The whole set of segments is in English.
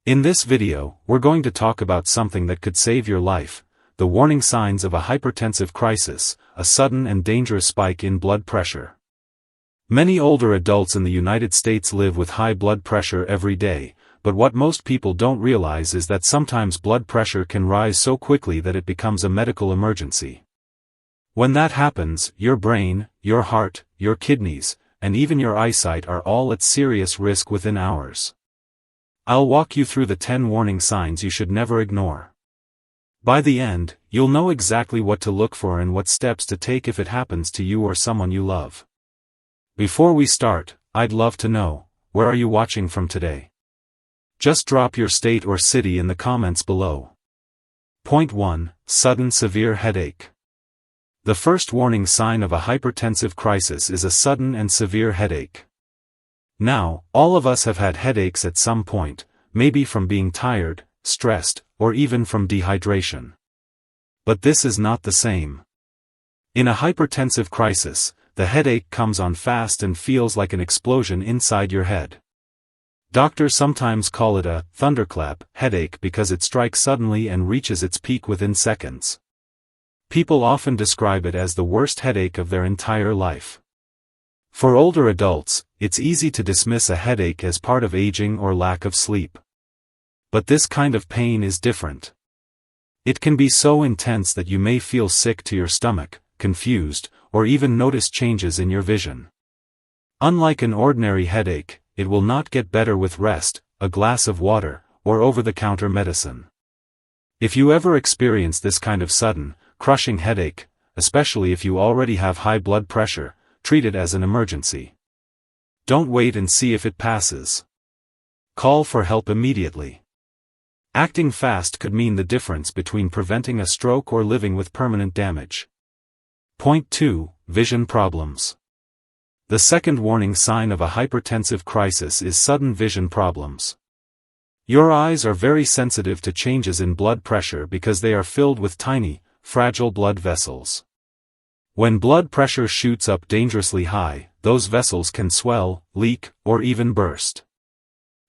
In this video, we're going to talk about something that could save your life: the warning signs of a hypertensive crisis, a sudden and dangerous spike in blood pressure. Many older adults in the United States live with high blood pressure every day, but what most people don't realize is that sometimes blood pressure can rise so quickly that it becomes a medical emergency. When that happens, your brain, your heart, your kidneys, and even your eyesight are all at serious risk within hours. I'll walk you through the 10 warning signs you should never ignore. By the end, you'll know exactly what to look for and what steps to take if it happens to you or someone you love. Before we start, I'd love to know, where are you watching from today? Just drop your state or city in the comments below. Point 1. Sudden severe headache. The first warning sign of a hypertensive crisis is a sudden and severe headache. Now, all of us have had headaches at some point, maybe from being tired, stressed, or even from dehydration. But this is not the same. In a hypertensive crisis, the headache comes on fast and feels like an explosion inside your head. Doctors sometimes call it a thunderclap headache because it strikes suddenly and reaches its peak within seconds. People often describe it as the worst headache of their entire life. For older adults, it's easy to dismiss a headache as part of aging or lack of sleep. But this kind of pain is different. It can be so intense that you may feel sick to your stomach, confused, or even notice changes in your vision. Unlike an ordinary headache, it will not get better with rest, a glass of water, or over-the-counter medicine. If you ever experience this kind of sudden, crushing headache, especially if you already have high blood pressure, treat it as an emergency. Don't wait and see if it passes. Call for help immediately. Acting fast could mean the difference between preventing a stroke or living with permanent damage. Point 2. Vision problems. The second warning sign of a hypertensive crisis is sudden vision problems. Your eyes are very sensitive to changes in blood pressure because they are filled with tiny, fragile blood vessels. When blood pressure shoots up dangerously high, those vessels can swell, leak, or even burst.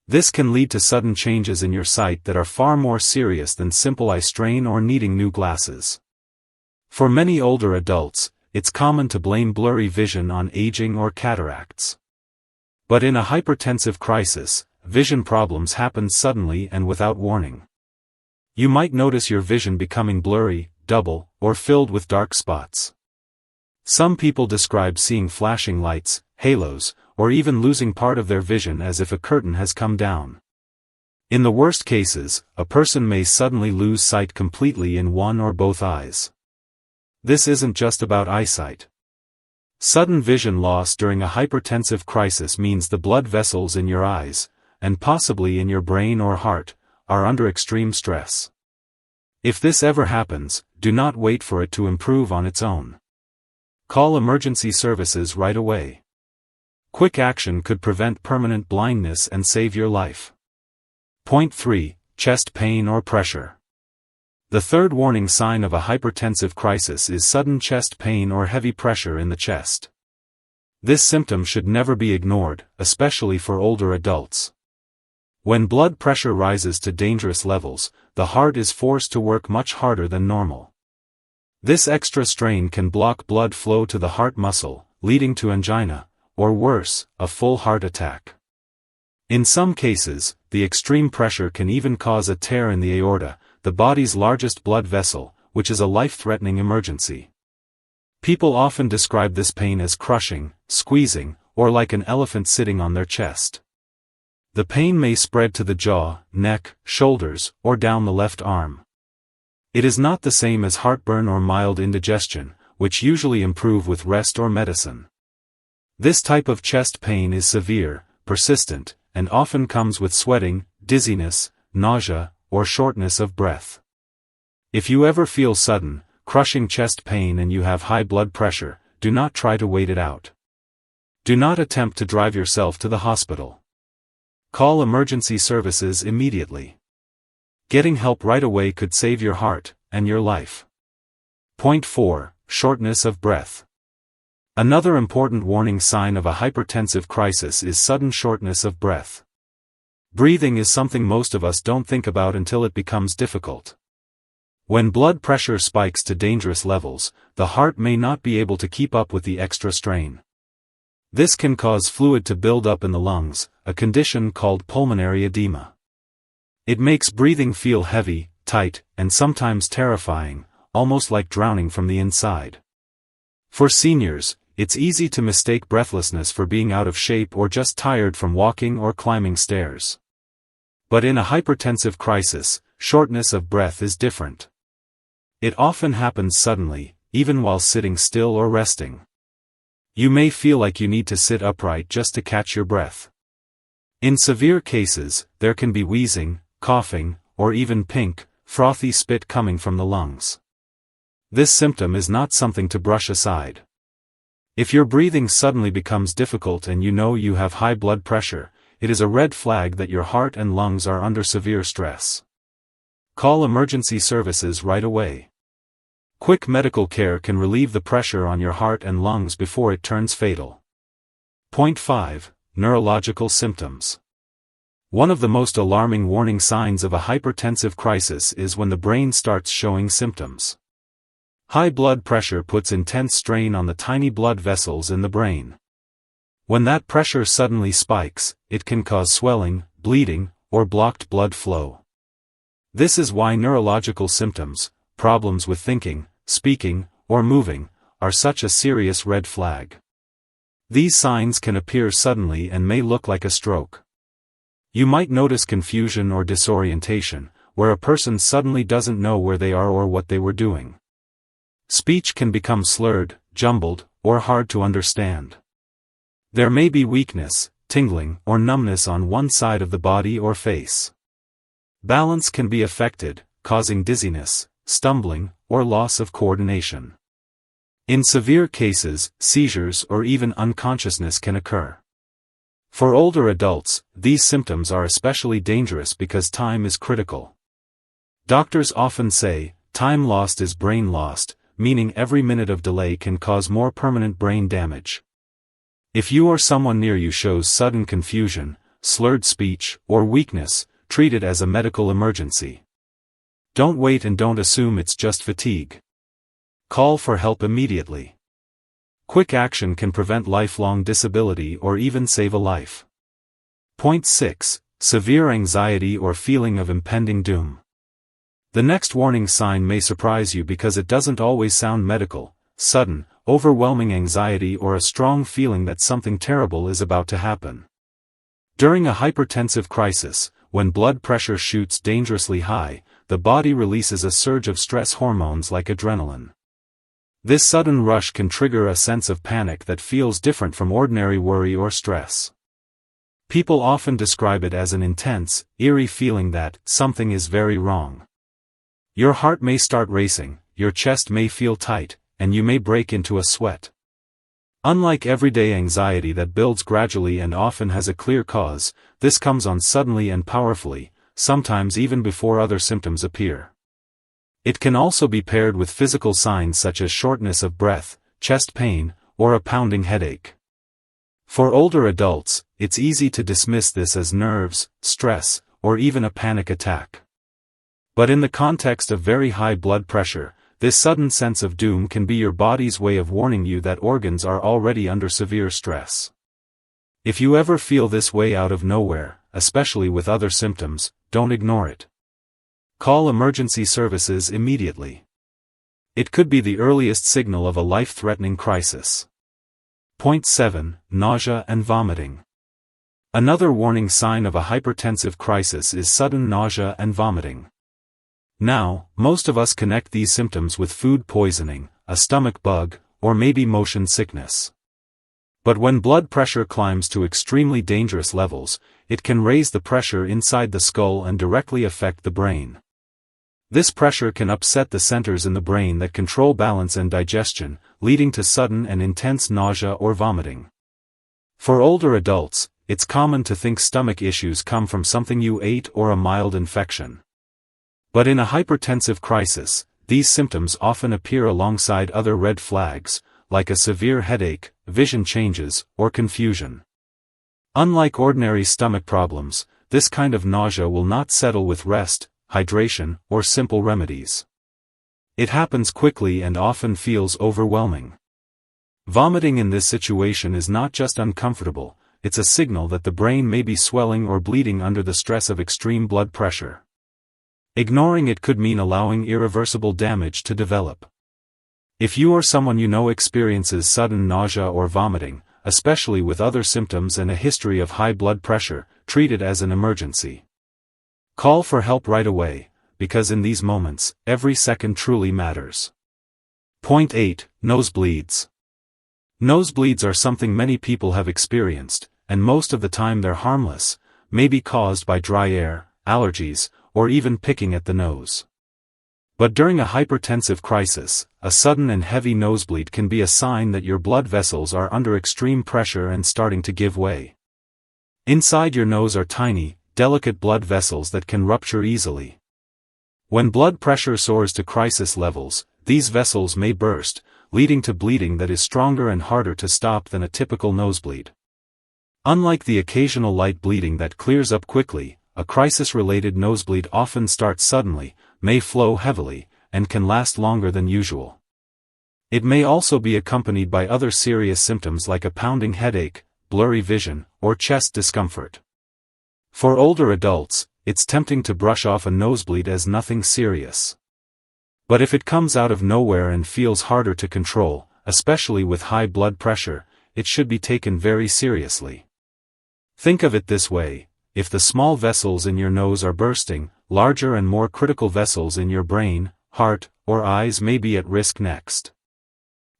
This can lead to sudden changes in your sight that are far more serious than simple eye strain or needing new glasses. For many older adults, it's common to blame blurry vision on aging or cataracts. But in a hypertensive crisis, vision problems happen suddenly and without warning. You might notice your vision becoming blurry, double, or filled with dark spots. Some people describe seeing flashing lights, halos, or even losing part of their vision as if a curtain has come down. In the worst cases, a person may suddenly lose sight completely in one or both eyes. This isn't just about eyesight. Sudden vision loss during a hypertensive crisis means the blood vessels in your eyes, and possibly in your brain or heart, are under extreme stress. If this ever happens, do not wait for it to improve on its own. Call emergency services right away. Quick action could prevent permanent blindness and save your life. Point 3. Chest pain or pressure. The third warning sign of a hypertensive crisis is sudden chest pain or heavy pressure in the chest. This symptom should never be ignored, especially for older adults. When blood pressure rises to dangerous levels, the heart is forced to work much harder than normal. This extra strain can block blood flow to the heart muscle, leading to angina, or worse, a full heart attack. In some cases, the extreme pressure can even cause a tear in the aorta, the body's largest blood vessel, which is a life-threatening emergency. People often describe this pain as crushing, squeezing, or like an elephant sitting on their chest. The pain may spread to the jaw, neck, shoulders, or down the left arm. It is not the same as heartburn or mild indigestion, which usually improve with rest or medicine. This type of chest pain is severe, persistent, and often comes with sweating, dizziness, nausea, or shortness of breath. If you ever feel sudden, crushing chest pain and you have high blood pressure, do not try to wait it out. Do not attempt to drive yourself to the hospital. Call emergency services immediately. Getting help right away could save your heart and your life. Point 4. Shortness of breath. Another important warning sign of a hypertensive crisis is sudden shortness of breath. Breathing is something most of us don't think about until it becomes difficult. When blood pressure spikes to dangerous levels, the heart may not be able to keep up with the extra strain. This can cause fluid to build up in the lungs, a condition called pulmonary edema. It makes breathing feel heavy, tight, and sometimes terrifying, almost like drowning from the inside. For seniors, it's easy to mistake breathlessness for being out of shape or just tired from walking or climbing stairs. But in a hypertensive crisis, shortness of breath is different. It often happens suddenly, even while sitting still or resting. You may feel like you need to sit upright just to catch your breath. In severe cases, there can be wheezing, coughing, or even pink, frothy spit coming from the lungs. This symptom is not something to brush aside. If your breathing suddenly becomes difficult and you know you have high blood pressure, it is a red flag that your heart and lungs are under severe stress. Call emergency services right away. Quick medical care can relieve the pressure on your heart and lungs before it turns fatal. Point 5. Neurological symptoms. One of the most alarming warning signs of a hypertensive crisis is when the brain starts showing symptoms. High blood pressure puts intense strain on the tiny blood vessels in the brain. When that pressure suddenly spikes, it can cause swelling, bleeding, or blocked blood flow. This is why neurological symptoms, problems with thinking, speaking, or moving, are such a serious red flag. These signs can appear suddenly and may look like a stroke. You might notice confusion or disorientation, where a person suddenly doesn't know where they are or what they were doing. Speech can become slurred, jumbled, or hard to understand. There may be weakness, tingling, or numbness on one side of the body or face. Balance can be affected, causing dizziness, stumbling, or loss of coordination. In severe cases, seizures or even unconsciousness can occur. For older adults, these symptoms are especially dangerous because time is critical. Doctors often say, time lost is brain lost, meaning every minute of delay can cause more permanent brain damage. If you or someone near you shows sudden confusion, slurred speech, or weakness, treat it as a medical emergency. Don't wait and don't assume it's just fatigue. Call for help immediately. Quick action can prevent lifelong disability or even save a life. Point 6. Severe anxiety or feeling of impending doom. The next warning sign may surprise you because it doesn't always sound medical: sudden, overwhelming anxiety or a strong feeling that something terrible is about to happen. During a hypertensive crisis, when blood pressure shoots dangerously high, the body releases a surge of stress hormones like adrenaline. This sudden rush can trigger a sense of panic that feels different from ordinary worry or stress. People often describe it as an intense, eerie feeling that something is very wrong. Your heart may start racing, your chest may feel tight, and you may break into a sweat. Unlike everyday anxiety that builds gradually and often has a clear cause, this comes on suddenly and powerfully, sometimes even before other symptoms appear. It can also be paired with physical signs such as shortness of breath, chest pain, or a pounding headache. For older adults, it's easy to dismiss this as nerves, stress, or even a panic attack. But in the context of very high blood pressure, this sudden sense of doom can be your body's way of warning you that organs are already under severe stress. If you ever feel this way out of nowhere, especially with other symptoms, don't ignore it. Call emergency services immediately. It could be the earliest signal of a life-threatening crisis. Point 7. Nausea and vomiting. Another warning sign of a hypertensive crisis is sudden nausea and vomiting. Now, most of us connect these symptoms with food poisoning, a stomach bug, or maybe motion sickness. But when blood pressure climbs to extremely dangerous levels, it can raise the pressure inside the skull and directly affect the brain. This pressure can upset the centers in the brain that control balance and digestion, leading to sudden and intense nausea or vomiting. For older adults, it's common to think stomach issues come from something you ate or a mild infection. But in a hypertensive crisis, these symptoms often appear alongside other red flags, like a severe headache, vision changes, or confusion. Unlike ordinary stomach problems, this kind of nausea will not settle with rest, hydration, or simple remedies. It happens quickly and often feels overwhelming. Vomiting in this situation is not just uncomfortable, it's a signal that the brain may be swelling or bleeding under the stress of extreme blood pressure. Ignoring it could mean allowing irreversible damage to develop. If you or someone you know experiences sudden nausea or vomiting, especially with other symptoms and a history of high blood pressure, treat it as an emergency. Call for help right away, because in these moments, every second truly matters. Point 8. Nosebleeds. Nosebleeds are something many people have experienced, and most of the time they're harmless, may be caused by dry air, allergies, or even picking at the nose. But during a hypertensive crisis, a sudden and heavy nosebleed can be a sign that your blood vessels are under extreme pressure and starting to give way. Inside your nose are tiny, delicate blood vessels that can rupture easily. When blood pressure soars to crisis levels, these vessels may burst, leading to bleeding that is stronger and harder to stop than a typical nosebleed. Unlike the occasional light bleeding that clears up quickly, a crisis-related nosebleed often starts suddenly, may flow heavily, and can last longer than usual. It may also be accompanied by other serious symptoms like a pounding headache, blurry vision, or chest discomfort. For older adults, it's tempting to brush off a nosebleed as nothing serious. But if it comes out of nowhere and feels harder to control, especially with high blood pressure, it should be taken very seriously. Think of it this way: if the small vessels in your nose are bursting, larger and more critical vessels in your brain, heart, or eyes may be at risk next.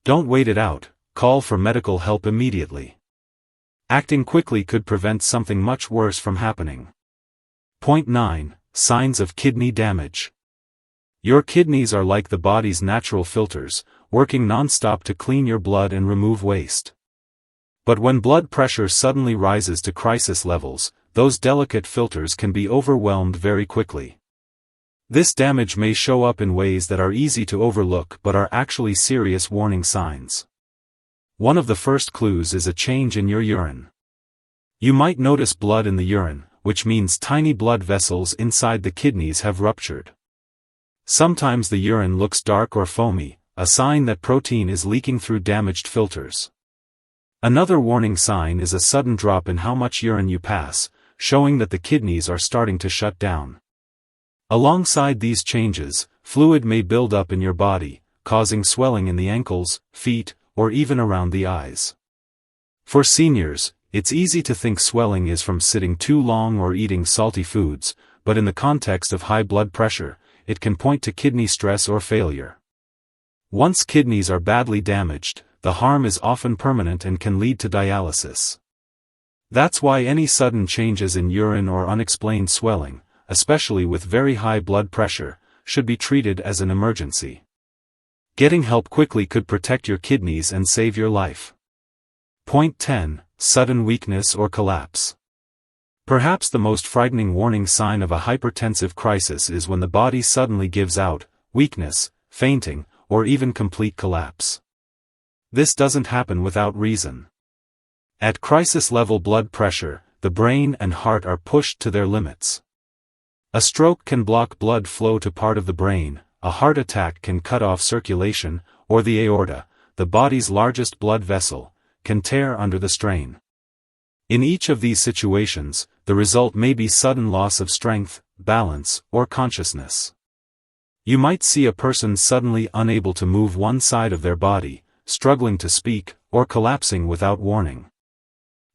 Don't wait it out, call for medical help immediately. Acting quickly could prevent something much worse from happening. Point 9. Signs of kidney damage. Your kidneys are like the body's natural filters, working non-stop to clean your blood and remove waste. But when blood pressure suddenly rises to crisis levels, those delicate filters can be overwhelmed very quickly. This damage may show up in ways that are easy to overlook but are actually serious warning signs. One of the first clues is a change in your urine. You might notice blood in the urine, which means tiny blood vessels inside the kidneys have ruptured. Sometimes the urine looks dark or foamy, a sign that protein is leaking through damaged filters. Another warning sign is a sudden drop in how much urine you pass, showing that the kidneys are starting to shut down. Alongside these changes, fluid may build up in your body, causing swelling in the ankles, feet, or even around the eyes. For seniors, it's easy to think swelling is from sitting too long or eating salty foods, but in the context of high blood pressure, it can point to kidney stress or failure. Once kidneys are badly damaged, the harm is often permanent and can lead to dialysis. That's why any sudden changes in urine or unexplained swelling, especially with very high blood pressure, should be treated as an emergency. Getting help quickly could protect your kidneys and save your life. Point 10. Sudden weakness or collapse. Perhaps the most frightening warning sign of a hypertensive crisis is when the body suddenly gives out, weakness, fainting, or even complete collapse. This doesn't happen without reason. At crisis-level blood pressure, the brain and heart are pushed to their limits. A stroke can block blood flow to part of the brain, a heart attack can cut off circulation, or the aorta, the body's largest blood vessel, can tear under the strain. In each of these situations, the result may be sudden loss of strength, balance, or consciousness. You might see a person suddenly unable to move one side of their body, struggling to speak, or collapsing without warning.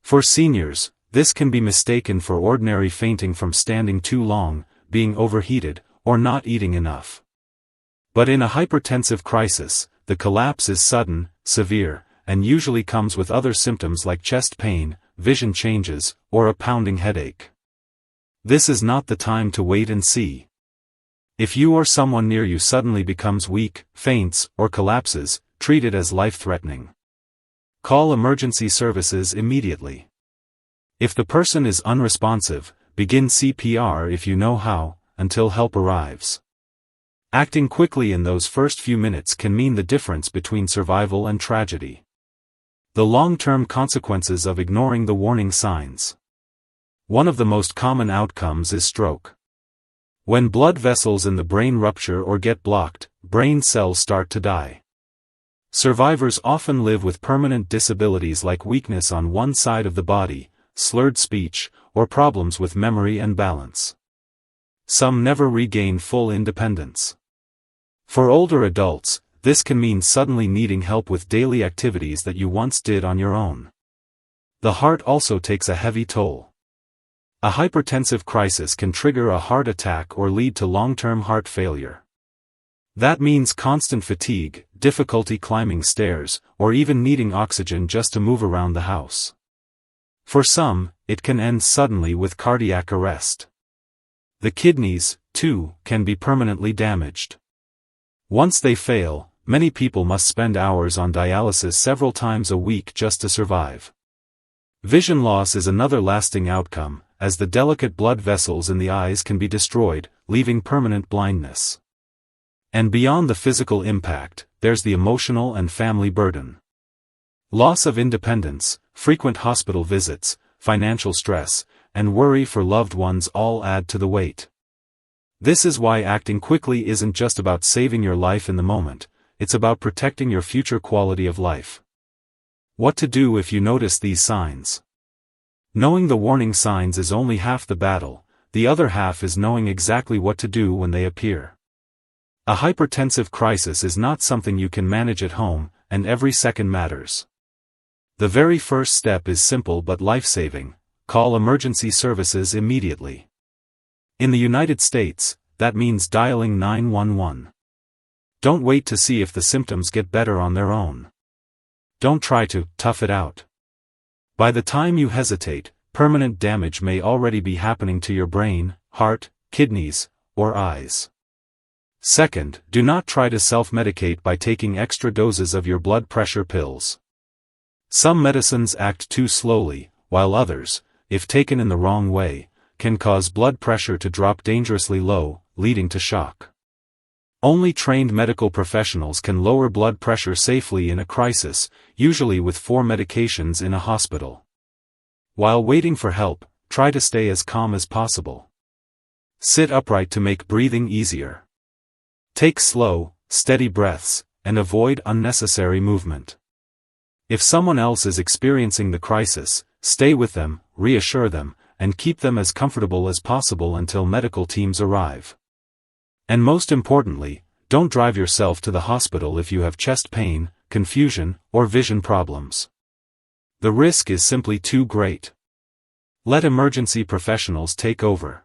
For seniors, this can be mistaken for ordinary fainting from standing too long, being overheated, or not eating enough. But in a hypertensive crisis, the collapse is sudden, severe, and usually comes with other symptoms like chest pain, vision changes, or a pounding headache. This is not the time to wait and see. If you or someone near you suddenly becomes weak, faints, or collapses, treat it as life-threatening. Call emergency services immediately. If the person is unresponsive, begin CPR if you know how, until help arrives. Acting quickly in those first few minutes can mean the difference between survival and tragedy. The long-term consequences of ignoring the warning signs. One of the most common outcomes is stroke. When blood vessels in the brain rupture or get blocked, brain cells start to die. Survivors often live with permanent disabilities like weakness on one side of the body, slurred speech, or problems with memory and balance. Some never regain full independence. For older adults, this can mean suddenly needing help with daily activities that you once did on your own. The heart also takes a heavy toll. A hypertensive crisis can trigger a heart attack or lead to long-term heart failure. That means constant fatigue, difficulty climbing stairs, or even needing oxygen just to move around the house. For some, it can end suddenly with cardiac arrest. The kidneys, too, can be permanently damaged. Once they fail, many people must spend hours on dialysis several times a week just to survive. Vision loss is another lasting outcome, as the delicate blood vessels in the eyes can be destroyed, leaving permanent blindness. And beyond the physical impact, there's the emotional and family burden. Loss of independence, frequent hospital visits, financial stress, and worry for loved ones all add to the weight. This is why acting quickly isn't just about saving your life in the moment, it's about protecting your future quality of life. What to do if you notice these signs? Knowing the warning signs is only half the battle, the other half is knowing exactly what to do when they appear. A hypertensive crisis is not something you can manage at home, and every second matters. The very first step is simple but life-saving: call emergency services immediately. In the United States, that means dialing 911. Don't wait to see if the symptoms get better on their own. Don't try to tough it out. By the time you hesitate, permanent damage may already be happening to your brain, heart, kidneys, or eyes. Second, do not try to self-medicate by taking extra doses of your blood pressure pills. Some medicines act too slowly, while others, if taken in the wrong way, can cause blood pressure to drop dangerously low, leading to shock. Only trained medical professionals can lower blood pressure safely in a crisis, usually with 4 medications in a hospital. While waiting for help, try to stay as calm as possible. Sit upright to make breathing easier. Take slow, steady breaths, and avoid unnecessary movement. If someone else is experiencing the crisis, stay with them, reassure them, and keep them as comfortable as possible until medical teams arrive. And most importantly, don't drive yourself to the hospital if you have chest pain, confusion, or vision problems. The risk is simply too great. Let emergency professionals take over.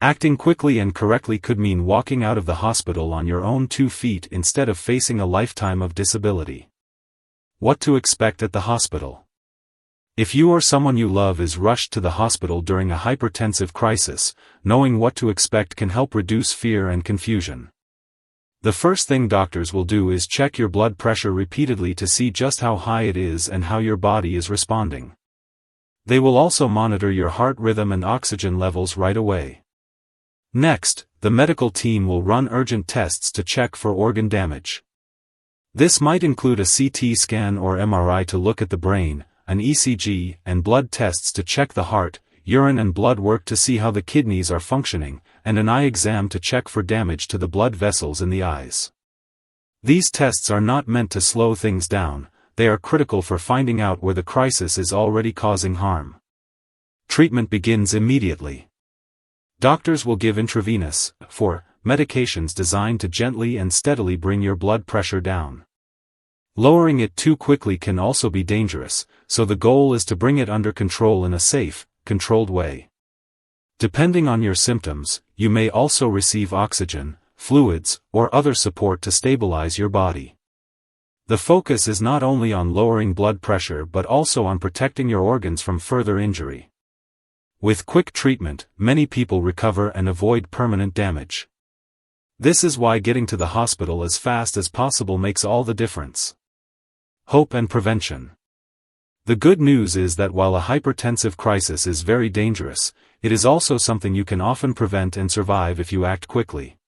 Acting quickly and correctly could mean walking out of the hospital on your own 2 feet instead of facing a lifetime of disability. What to expect at the hospital? If you or someone you love is rushed to the hospital during a hypertensive crisis, knowing what to expect can help reduce fear and confusion. The first thing doctors will do is check your blood pressure repeatedly to see just how high it is and how your body is responding. They will also monitor your heart rhythm and oxygen levels right away. Next, the medical team will run urgent tests to check for organ damage. This might include a CT scan or MRI to look at the brain, an ECG, and blood tests to check the heart, urine and blood work to see how the kidneys are functioning, and an eye exam to check for damage to the blood vessels in the eyes. These tests are not meant to slow things down, they are critical for finding out where the crisis is already causing harm. Treatment begins immediately. Doctors will give intravenous, medications designed to gently and steadily bring your blood pressure down. Lowering it too quickly can also be dangerous, so the goal is to bring it under control in a safe, controlled way. Depending on your symptoms, you may also receive oxygen, fluids, or other support to stabilize your body. The focus is not only on lowering blood pressure but also on protecting your organs from further injury. With quick treatment, many people recover and avoid permanent damage. This is why getting to the hospital as fast as possible makes all the difference. Hope and prevention. The good news is that while a hypertensive crisis is very dangerous, it is also something you can often prevent and survive if you act quickly.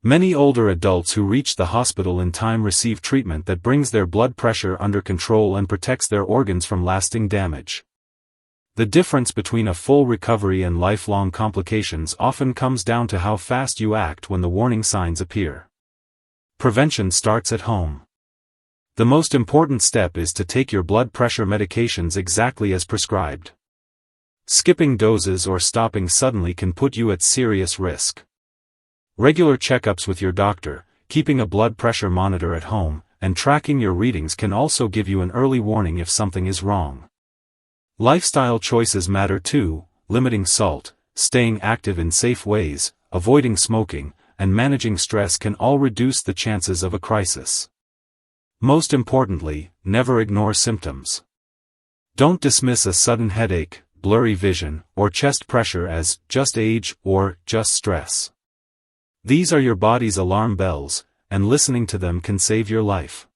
Many older adults who reach the hospital in time receive treatment that brings their blood pressure under control and protects their organs from lasting damage. The difference between a full recovery and lifelong complications often comes down to how fast you act when the warning signs appear. Prevention starts at home. The most important step is to take your blood pressure medications exactly as prescribed. Skipping doses or stopping suddenly can put you at serious risk. Regular checkups with your doctor, keeping a blood pressure monitor at home, and tracking your readings can also give you an early warning if something is wrong. Lifestyle choices matter too. Limiting salt, staying active in safe ways, avoiding smoking, and managing stress can all reduce the chances of a crisis. Most importantly, never ignore symptoms. Don't dismiss a sudden headache, blurry vision, or chest pressure as just age or just stress. These are your body's alarm bells, and listening to them can save your life.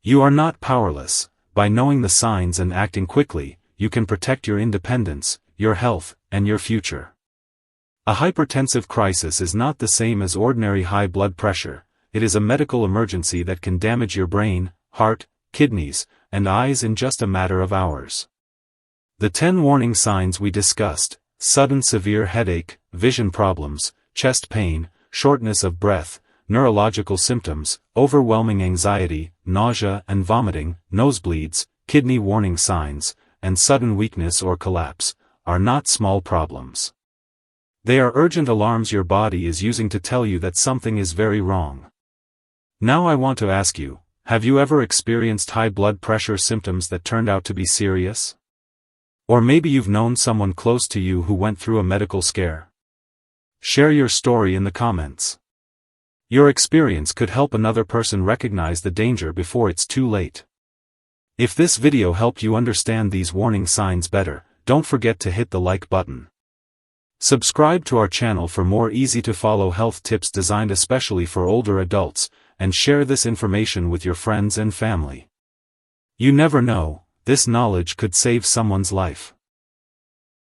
You are not powerless. By knowing the signs and acting quickly, you can protect your independence, your health, and your future. A hypertensive crisis is not the same as ordinary high blood pressure. It is a medical emergency that can damage your brain, heart, kidneys, and eyes in just a matter of hours. The 10 warning signs we discussed: sudden severe headache, vision problems, chest pain, shortness of breath, neurological symptoms, overwhelming anxiety, nausea and vomiting, nosebleeds, kidney warning signs, and sudden weakness or collapse, are not small problems. They are urgent alarms your body is using to tell you that something is very wrong. Now I want to ask you, have you ever experienced high blood pressure symptoms that turned out to be serious? Or maybe you've known someone close to you who went through a medical scare. Share your story in the comments. Your experience could help another person recognize the danger before it's too late. If this video helped you understand these warning signs better, don't forget to hit the like button. Subscribe to our channel for more easy-to-follow health tips designed especially for older adults, and share this information with your friends and family. You never know, this knowledge could save someone's life.